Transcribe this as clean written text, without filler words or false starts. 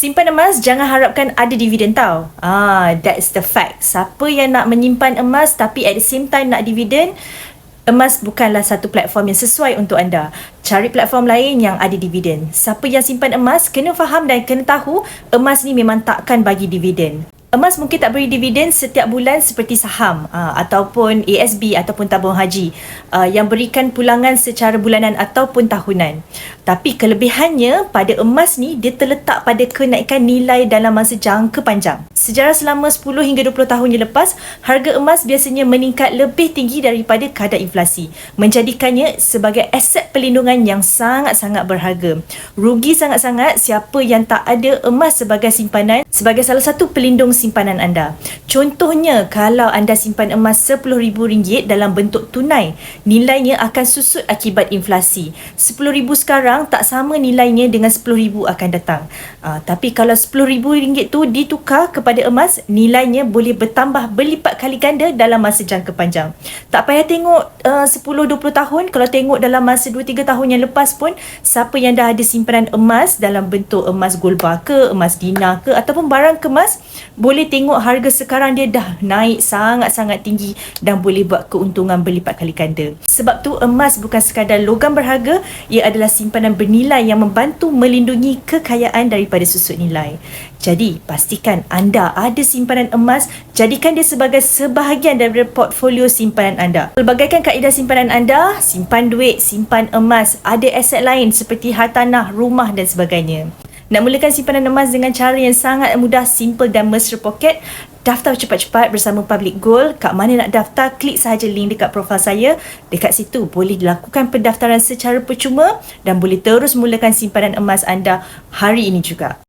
Simpan emas jangan harapkan ada dividen tau. That's the fact. Siapa yang nak menyimpan emas tapi at the same time nak dividen, emas bukanlah satu platform yang sesuai untuk anda. Cari platform lain yang ada dividen. Siapa yang simpan emas kena faham dan kena tahu emas ni memang takkan bagi dividen. Emas mungkin tak beri dividen setiap bulan seperti saham ataupun ASB ataupun tabung haji yang berikan pulangan secara bulanan ataupun tahunan. Tapi kelebihannya pada emas ni dia terletak pada kenaikan nilai dalam masa jangka panjang. Sejarah selama 10 hingga 20 tahun yang lepas, harga emas biasanya meningkat lebih tinggi daripada kadar inflasi, menjadikannya sebagai aset pelindungan yang sangat-sangat berharga. Rugi sangat-sangat siapa yang tak ada emas sebagai simpanan, sebagai salah satu pelindung simpanan anda. Contohnya, kalau anda simpan emas RM10,000 dalam bentuk tunai, nilainya akan susut akibat inflasi. RM10,000 sekarang tak sama nilainya dengan RM10,000 akan datang. Tapi kalau RM10,000 tu ditukar kepada emas, nilainya boleh bertambah berlipat kali ganda dalam masa jangka panjang. Tak payah tengok 10-20 tahun, kalau tengok dalam masa 2-3 tahun yang lepas pun, siapa yang dah ada simpanan emas dalam bentuk emas gold bar ke, emas dinar ke, ataupun barang kemas, boleh tengok harga sekarang dia dah naik sangat-sangat tinggi dan boleh buat keuntungan berlipat kali ganda. Sebab tu emas bukan sekadar logam berharga, ia adalah simpanan bernilai yang membantu melindungi kekayaan daripada susut nilai. Jadi, pastikan anda ada simpanan emas, jadikan dia sebagai sebahagian daripada portfolio simpanan anda. Pelbagaikan kaedah simpanan anda, simpan duit, simpan emas, ada aset lain seperti hartanah, rumah dan sebagainya. Nak mulakan simpanan emas dengan cara yang sangat mudah, simple dan mesra poket, daftar cepat-cepat bersama Public Gold. Kat mana nak daftar, klik sahaja link dekat profil saya. Dekat situ boleh dilakukan pendaftaran secara percuma dan boleh terus mulakan simpanan emas anda hari ini juga.